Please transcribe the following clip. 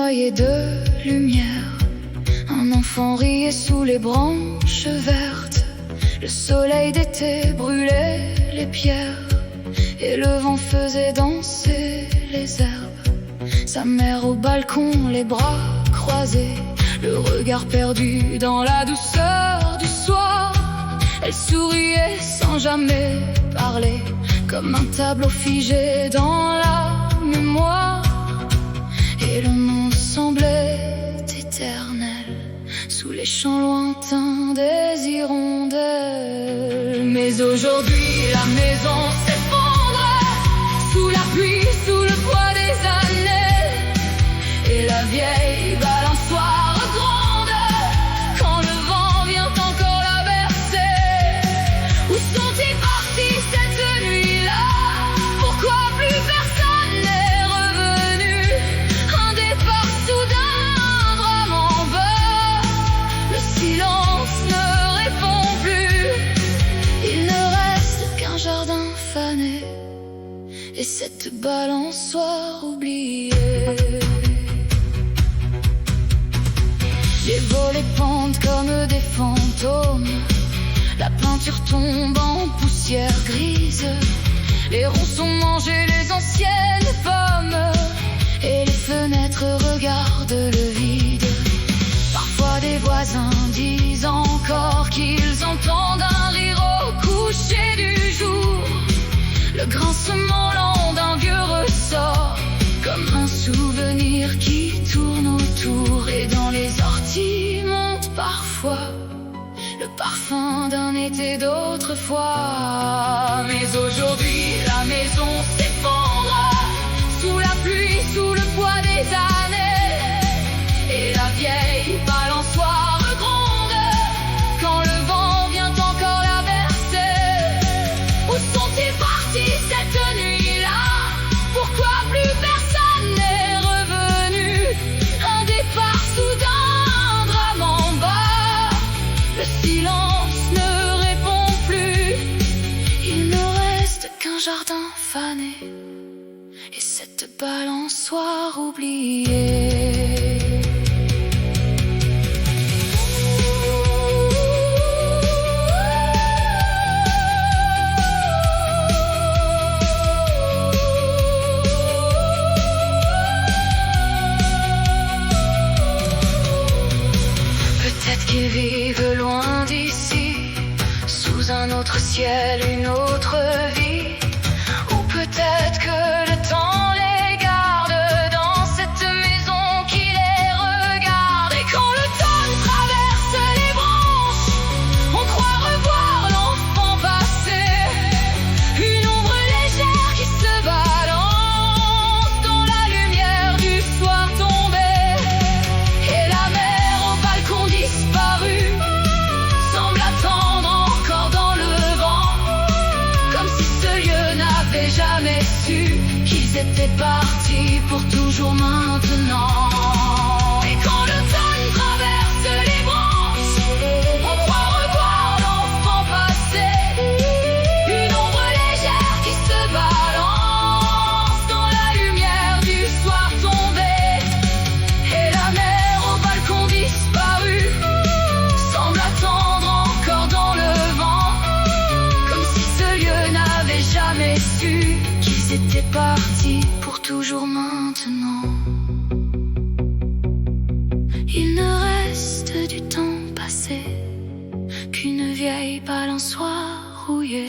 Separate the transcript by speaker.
Speaker 1: noyé de lumière. Un enfant riait sous les branches vertes. Le soleil d'été brûlait les pierres et le vent faisait danser les herbes. Sa mère au balcon, les bras croisés, le regard perdu dans la douceur du soir. Elle souriait sans jamais parler, comme un tableau figé dans la mémoire. Et le monde semblait éternel sous les champs lointains des hirondelles. Mais aujourd'hui la maison s'effondre sous la pluie, sous le poids des années. Et la vieille balançoire gronde quand le vent vient encore la bercer. Où sont-ils partis cette nuit-là? Pourquoi plus personne n'est revenu? Un départ soudain, un drame en bas. Le silence ne répond plus. Il ne reste qu'un jardin fané et cette balançoire oubliée. Les volets pendent comme des fantômes. La peinture tombe en poussière grise. Les ronces ont mangé les anciennes pommes et les fenêtres regardent le vide. Parfois des voisins disent encore qu'ils entendent un rire au coucher du jour. Le grincement lent d'un vieux ressort, comme un souvenir qui tourne autour. Et dans les orties monte parfois le parfum d'un été d'autrefois. Mais aujourd'hui la maison s'effondre sous la pluie, sous le poids des années. Et la vieille balançoire gronde quand le vent vient encore la bercer. Où sont-ils partis cette nuit-là? Pourquoi plus personne n'est revenu? Un départ soudain, un drame en bas. Le silence ne répond plus. Il ne reste qu'un jardin fané et cette balançoire oubliée. Peut-être qu'ils vivent loin d'ici, sous un autre ciel, une autre vie. Ou peut-être que le temps les garde dans cette maison qui les regarde. Et quand l'automne traverse les branches, on croit revoir l'enfant passé. Une ombre légère qui se balance dans la lumière du soir tombé. Et la mer au balcon disparu semble attendre encore dans le vent, comme si ce lieu n'avait jamais su qu'ils étaient partis pour toujours maintenant. Et quand l'automne traverse les branches, on croit revoir l'enfant passé. Une ombre légère qui se balance dans la lumière du soir tombé. Et la mer au balcon disparu semble attendre encore dans le vent, comme si ce lieu n'avait jamais su qu'ils étaient partis pour toujours maintenant. Il ne reste du temps passé qu'une vieille balançoire rouillée.